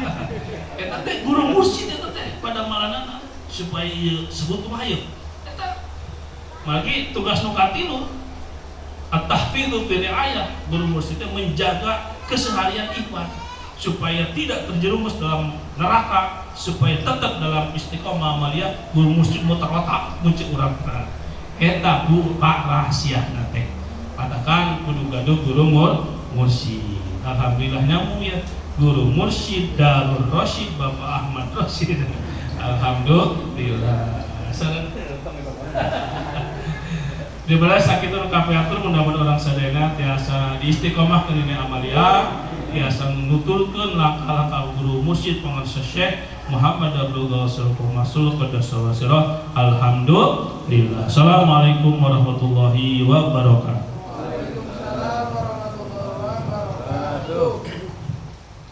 Eta teh guru mursyid eta teh pada malanana supaya sebut mah hayu. Eta magi tugas nu katilu at-tahfidzu fi riayah, guru mursyid menjaga keseharian ikhwan supaya tidak terjerumus dalam neraka, supaya tetap dalam istiqomah amalia. Guru mursyid mutlak muncul urang eta buka rahasia nate katakan kudu gaduh guru mursyid. Alhamdulillah nyambung ya, guru mursyid Darul Rasyid Bapak Ahmad Rasyid. Alhamdulillah. Di belas sakit orang kapiatur mudah-mudahan orang sadayana tiasa di istiqomah ke dina amalia, tiasa nuturkeun langkah-langkah guru mursyid pangarsa Syekh Muhammad Abdul Ghawasir Masul Qaddasallahu sirah. Alhamdulillah. Assalamualaikum warahmatullahi wabarakatuh. Waalaikumsalam warahmatullahi wabarakatuh.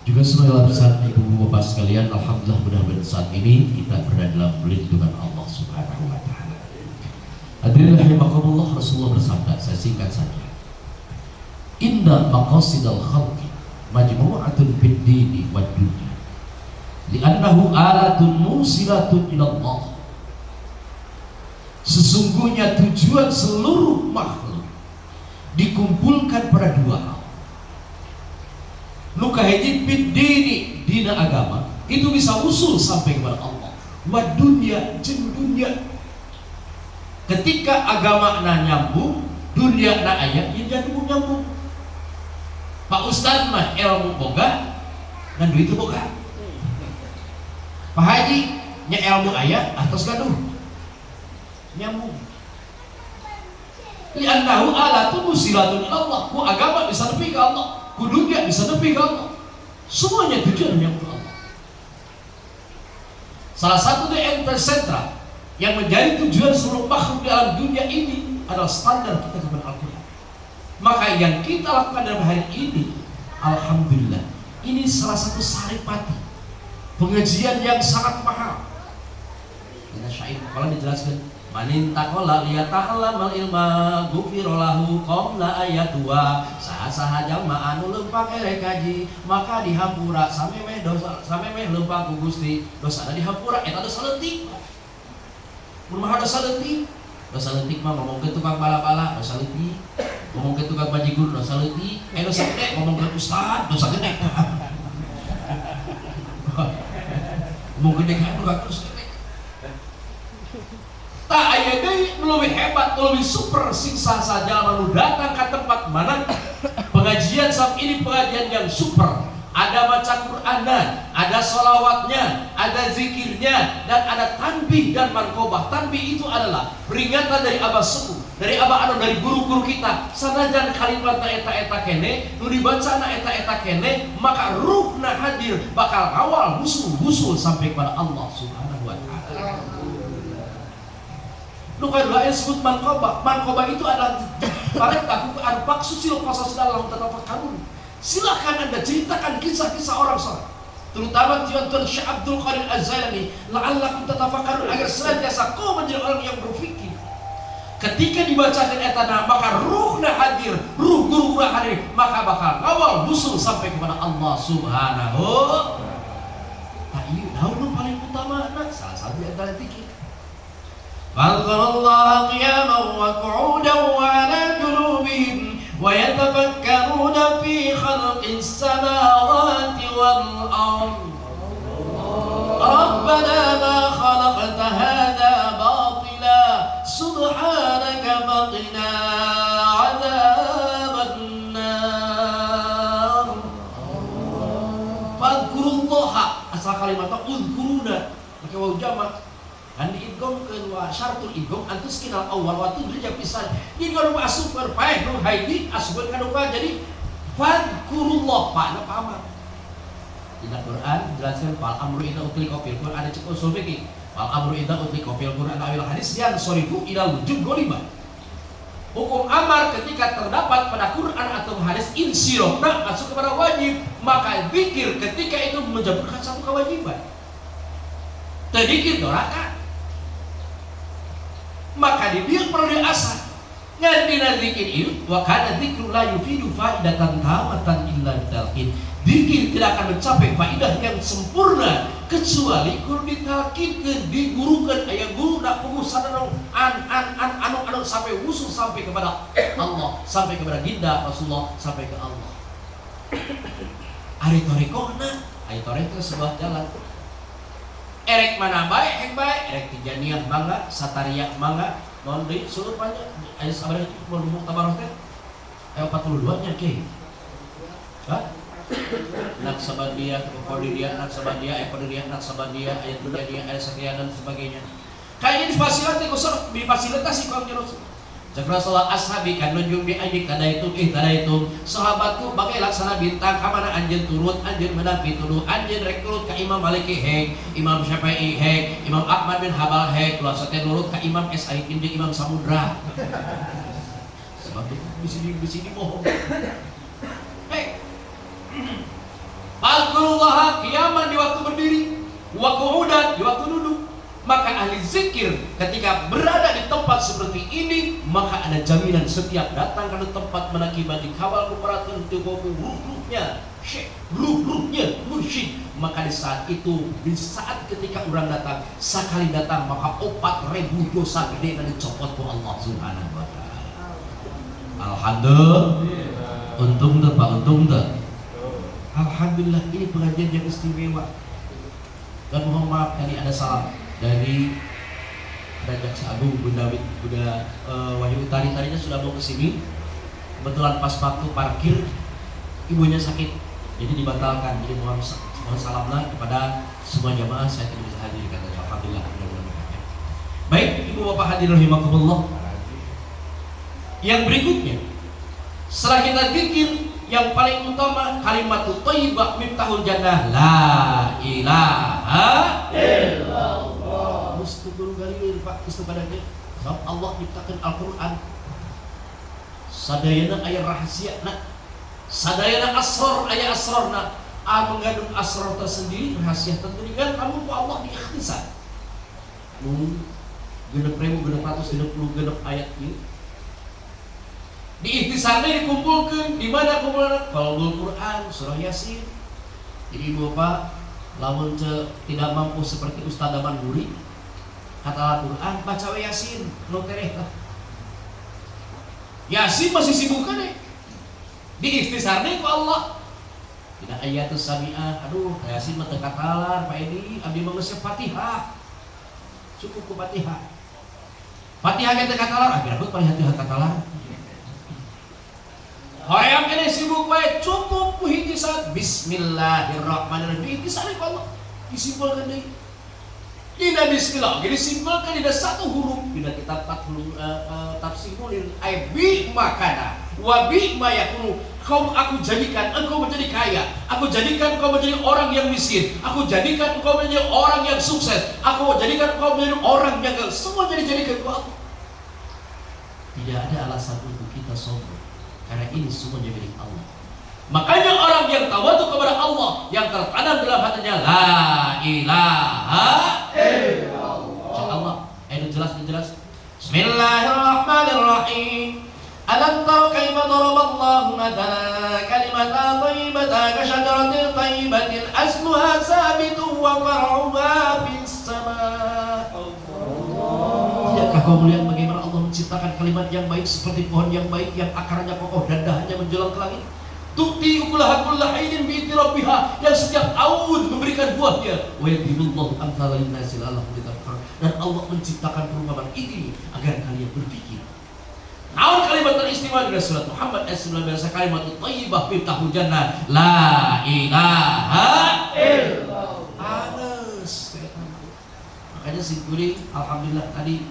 Juga semoga saat ibu bapak sekalian, alhamdulillah mudah-mudahan saat ini kita berada dalam lindungan Allah Subhanahu wa taala. Hadirin rahimakumullah, Rasulullah bersabda, saya singkat saja. Inna maqasidal khalqi majmu'atun fid dini wad dunya. Li'annahu alatun musilatun ila Allah. Sesungguhnya tujuan seluruh makhluk dikumpulkan pada dua hal. Nu kahiji fid dini, dina agama, itu bisa usul sampai kepada Allah. Wad dunya, jeung dunya. Ketika agama na nyambung, dunia na aya, ya jadi nyambung. Pak Ustadz mah ilmu boga, dan duit boga. Pak Haji nya ilmu aya, atas gaduh nyambung. Li'annahu alatun musilatun ila Allah. Ku agama bisa nepi ke Allah, ku dunia bisa nepi ke Allah. Semuanya tujuan nyambung Allah. Salah satu di enter sentra yang menjadi tujuan seluruh makhluk dalam dunia ini adalah standar kita kepada Al-Quran. Maka yang kita lakukan dalam hari ini, alhamdulillah, ini salah satu saripati pengajian yang sangat mahal. Kita syair kalau dijelaskan, manin takola liyata'allamal ilma gufirolahu qomla ayatua. Saha-saha jalma anu lempang elek kaji, maka dihampura samemeh dosa, samemeh lempang ku Gusti. Dosana dihampura eta dosa leutik. Mun mah dosa leutik mah ngomong ke tukang bala-bala dosa leutik, ngomong ke tukang bajigur dosa leutik, dosa gede ngomong ke ustad dosa gede. Ngomong gede kan dosa gede. Tak aya deui nu leuwih hebat, nu leuwih super siksa saja anu datang ke tempat mana pengajian saat ini, pengajian yang super. Ada baca Qur'annya, ada sholawatnya, ada zikirnya, dan ada tanbih dan markobah. Tanbih itu adalah peringatan dari abah sepuh, dari abah anu, dari guru-guru kita. Sanajan kalimat eta-eta kene, nu dibaca na eta-eta kene, maka ruhna hadir bakal awal husul sampai kepada Allah Subhanahu wa taala. Nu kadua disebut markobah. Markobah itu adalah pareta ku arpak susil pasal dalam tatafakkarun. Silakan Anda ceritakan kisah-kisah orang saleh, terutama Tuan Syekh Abdul Qadir Az-Zailani, la'allakum tatafakkarun, agar senantiasa kau menjadi orang yang berfikir. Ketika dibacakan etana, maka ruhna hadir, ruh guru hadir, maka bakal awal musul sampai kepada Allah Subhanahu. Nah ini daun paling utama, nah, salah satu yang antara fikir. Fadhkurullah qiyaman wa qu'udan wa 'ala junubihim ويتفكرون في خلق السماوات والأرض ربنا ما خلقت هذا باطلا سبحانك فقنا عذاب النار. فاذكروا asal kalimatnya udhkuruna pakai waw jamak dan diidgham kedua syaratul idgham antus kinal awal waktu dia pisan ini kalau masuk berpaeh nu haidi asbun kaduka jadi fadkurullah pak na paman di Al-Qur'an jelaskan fal amru idza utlika fil Qur'an ada cek usul fikih fal amru idza utlika fil Qur'an awil hadis yang sorifu ila wujub golima Hukum amar ketika terdapat pada Quran atau hadis insirofna masuk kepada wajib, maka zikir ketika itu menjadikan satu kewajiban. Tadikir dorakan. Maka dia perlu diasah. Ngadina zikir itu, wa kana dzikru la yufidu faidatan tamatan illa bitalqin. Zikir tidak akan mencapai faidah yang sempurna kecuali kudu ditalqinkeun, digurukeun aya guru da pengusaha anu sampai wusul sampai kepada Allah, sampai kepada dinda Rasulullah, sampai ke Allah. Ari torikona, ari torek itu sebuah jalan. Erek mana baik, heng baik, erek tijaniyah mangga, sataria mangga, non deui seueur banyak. Aya sabaraha itu mau lumuk tabarok teh? Aya 42 nya ke. Hah? Nak sabandia, kepodidia, nak sabandia, ekodidia, nak sabandia, ayat tijaniyah, ayat sekian dan sebagainya. Kayaknya difasilitasi kaum Rasul. Jakra salat ashabi kan nunjuk bi aidik tada itu sahabatku bagai laksana bintang kamana anjeun turut anjeun menang pituduh anjeun rek turut ka Imam Maliki hek Imam Syafi'i hek Imam Ahmad bin Hanbal hek kula sate nurut ka Imam Sa'id jeung Imam Samudra sebab itu bisi bohong hek Al-Qur'an qiyaman di waktu berdiri wa qu'udan di waktu duduk. Maka ahli zikir ketika berada di tempat seperti ini, maka ada jaminan setiap datang ke tempat menakibat dikawal kuperhatian tubuhmu ruh-ruhnya syekh, ruh-ruhnya mursyid. Maka di saat itu, di saat ketika orang datang, sekali datang maka 4.000 dosa gede dan dicopot ku Allah Subhanahu wa ta'ala. Alhamdulillah. Untung tuh Pak, untung tuh. Alhamdulillah, ini pengajian yang istimewa. Dan mohon maaf tadi ada salah dari Jaksa Agung Bunda Wahyu tadinya sudah mau kesini, kebetulan pas waktu parkir ibunya sakit, jadi dibatalkan. Jadi mohon salamlah kepada semua jamaah, saya tidak bisa hadir kata alhamdulillah. Baik, ibu bapak hadirin rahimakumullah. Yang berikutnya, setelah kita zikir, yang paling utama kalimatut thayyibah miftahul jannah, la ilaha illallah. Mustaqbil galil Pak istiqadanya. Sebab Allah ciptakan Al-Qur'an. Sadayana aya rahasiana. Sadayana asrar aya asrarna. Mengandung asrar tersendiri, rahasia tersendiri kan kamu ku Allah diikhtisar. Genep 660 ayat ini. Diikhtisarnya dikumpulkan di mana kumpulan Qalbul Quran surah Yasin. Jadi Bapak lamun tidak mampu seperti Ustaz Daman Guri kata Al-Quran baca Yasin lo tereh lah. Yasin masih sibuk kan diikhtisarnya ku Allah. Tidak ayatus sami'ah. Aduh Yasin mah teu katalar Pak Edi abdi mah geus Fatihah. Cukup ku Fatihah. Fatihah ge teu katalar akhirna pun Fatihah katalar. Hoream kene sibuk bae cukup ku hiji saat bismillahirrahmanirrahim diikhtisarnya ku Allah. Disimpulkan deui. Dina bismillah, jadi simpelkan tidak satu huruf. Dina kitab 40 tafsirul bi makana wa bi ma yakunu. Aku jadikan engkau menjadi kaya, aku jadikan engkau menjadi orang yang miskin, aku jadikan engkau menjadi orang yang sukses, aku jadikan engkau menjadi orang yang gagal. Semua jadikan ku aku. Tidak ada alasan untuk kita sombong, karena ini semua milik Allah. Makanya orang yang tawadhu kepada Allah yang tertanam dalam hatinya la ilaha illallah. Insyaallah, itu jelas. Bismillahirrahmanirrahim. Alam tara kaifa daraballahu mathalan kalimatan thayyibatan ka syajaratin thayyibatin asluha sabitun wa far'uha fis sama'. Tidakkah kau melihat bagaimana Allah menciptakan kalimat yang baik seperti pohon yang baik yang akarnya kokoh dan dahannya menjulang ke langit? Tukti ukulaha kulla hainin bi rabbiha, yang setiap tahun memberikan buahnya. Wa yadhilullahu amsala linnasi la'allahum yatafakkarun. Dan Allah menciptakan perumpamaan ini agar kalian berpikir. Naon kalimat teristimewa dari surat Muhammad ayat 19 kalimat thayyibah miftahul jannah la ilaha illallah. Anas. Makanya singkuri alhamdulillah tadi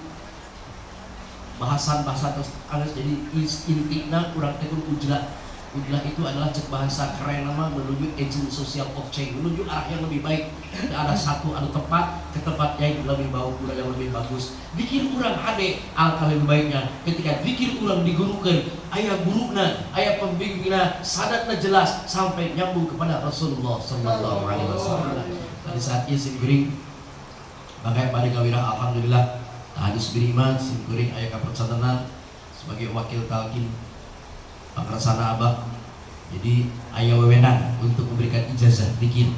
bahasan terus Anas jadi intina kurang tekun ujrat. Udlah itu adalah cek bahasa keren nama menuju agent social of change, menuju arah yang lebih baik. Ada satu anu tepat ke tempat yang lebih bau, yang lebih bagus. Bikin kurang hade alkah lebih baiknya. Ketika bikin kurang digurukan, ayah guruna, ayah pembimbingna, sadatna jelas sampai nyambung kepada Rasulullah Sallallahu Alaihi Wasallam. Pada saat ini simkuring, bangkai pada gawirah alhamdulillah. Hadis beriman simkuring ayah kapercatanan sebagai wakil talqin Pangrasana Abah. Jadi ayah wewenang untuk memberikan ijazah zikir.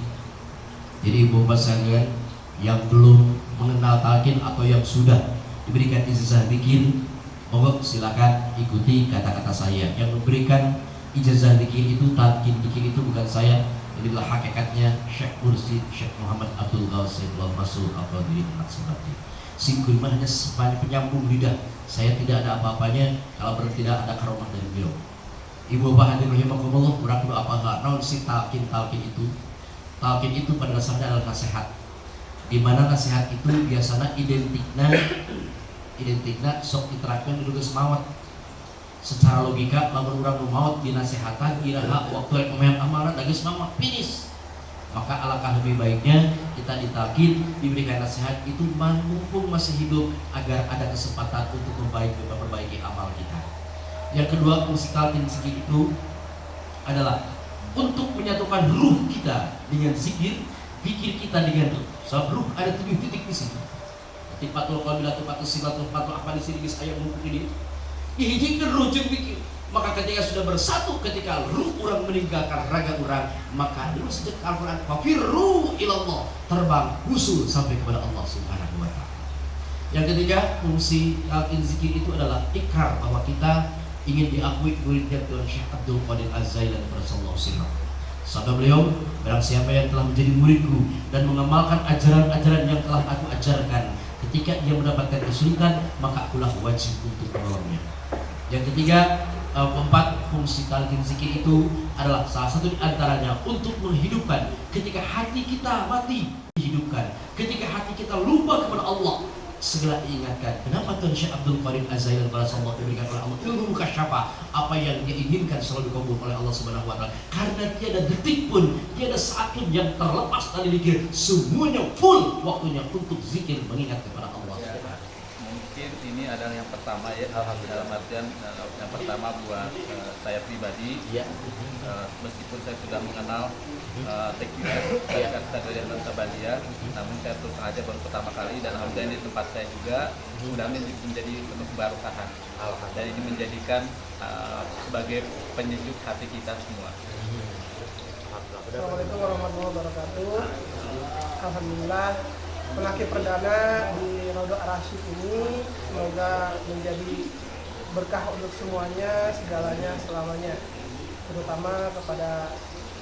Jadi ibu bapak sekalian yang belum mengenal talqin atau yang sudah diberikan ijazah zikir, monggo silakan ikuti kata-kata saya. Yang memberikan ijazah zikir itu, talqin zikir itu bukan saya. Inilah hakikatnya Syekh Mursyid Syekh Muhammad Abdul Ghausib Al-Masul Al-Qadiri Al-Sabati. Simkuring hanya sebagai penyambung lidah. Saya tidak ada apa-apanya kalau tidak ada karomah dari beliau. Ibu bapak hadirin rahimakumullah, kurang kudu apa enggak naon si talqin itu. Talqin itu pada dasarnya adalah nasihat. Di mana nasihat itu biasanya identikna sok diterapkan di geus maot. Secara logika lamun urang nu maot dinasehatan iraha waktu rek memeang amalan da geus maot finish. Maka alangkah lebih baiknya kita ditalqin, diberikan nasihat itu mumpung masih hidup agar ada kesempatan untuk memperbaiki amal kita. Yang kedua, fungsi talqin zikir itu adalah untuk menyatukan ruh kita dengan zikir, pikir kita dengan ruh. Sebab ruh ada 7 titik di situ. Tipatul qalbi, tipatul silatul fatul apa di sini guys ayat buku ini. Ihijikeun ruh jeung pikir. Maka ketika sudah bersatu, ketika ruh orang meninggalkan raga orang, maka dulu sejak Al-Quran fafirru ilallah, terbang usul sampai kepada Allah Subhanahu wa Ta'ala. Yang ketiga, fungsi talqin zikir itu adalah ikrar bahwa kita ingin diakui muridnya Tuhan Syekh Abdul Qadir Az-Zailan Rasulullah SAW. Sabda beliau, barang siapa yang telah menjadi muridku dan mengamalkan ajaran-ajaran yang telah aku ajarkan, ketika dia mendapatkan kesulitan, maka akulah wajib untuk menolongnya. Yang ketiga, keempat, fungsi talqin zikir itu adalah salah satu di antaranya untuk menghidupkan ketika hati kita mati, dihidupkan. Ketika hati kita lupa kepada Allah, segera diingatkan. Kenapa Tuhan Syekh Abdul Qadir Az-Zailan Rasulullah diberikan oleh Allah ilmu mukasyafah, apa yang dia inginkan selalu dikabul oleh Allah Subhanahu wa Ta'ala. Karena tiada detik pun, tiada saat pun yang terlepas dari zikir, semuanya full waktunya untuk zikir mengingat kepada Allah. Mungkin ini adalah yang pertama ya, alhamdulillah, dalam artian yang pertama buat saya pribadi ya. Meskipun saya sudah mengenal TQS Takdir dan Tabadia, namun saya terus saja baru pertama kali dan alhamdulillah di tempat saya juga mudah-mudahan menjadi penuh keberkahan dan ini menjadikan sebagai penyejuk hati kita semua. Assalamualaikum warahmatullahi wabarakatuh. Alhamdulillah, penakib perdana di Rodo Ar-Rasyid ini semoga menjadi berkah untuk semuanya, segalanya, selamanya, terutama kepada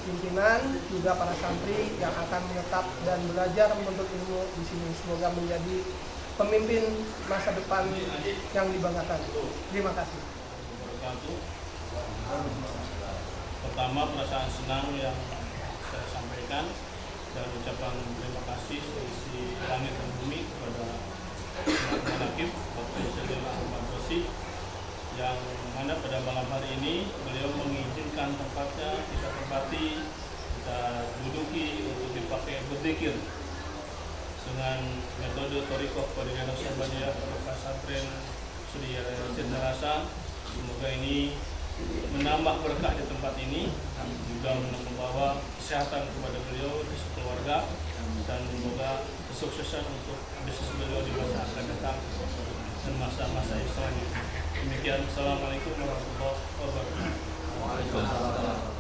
pimpinan juga para santri yang akan menetap dan belajar menuntut ilmu di sini. Semoga menjadi pemimpin masa depan yang dibanggakan. Terima kasih. Pertama, perasaan senang yang saya sampaikan dan ucapan terima kasih seisi langit dan bumi kepada Manakib Bapak Yusril Ahmad Rosi yang mana pada malam hari ini beliau mengizinkan tempatnya kita tempati, kita duduki untuk dipakai berzikir dengan metode Thariqah Qadiriyah Naqsyabandiyah Pesantren Suria Cenderawasih. Semoga ini menambah berkah di tempat ini, juga membawa kesehatan kepada beliau di keluarga dan semoga kesuksesan untuk bisnis beliau di masa akan datang dan masa-masa yang selanjutnya. Demikian, assalamualaikum warahmatullahi wabarakatuh. Waalaikumsalam.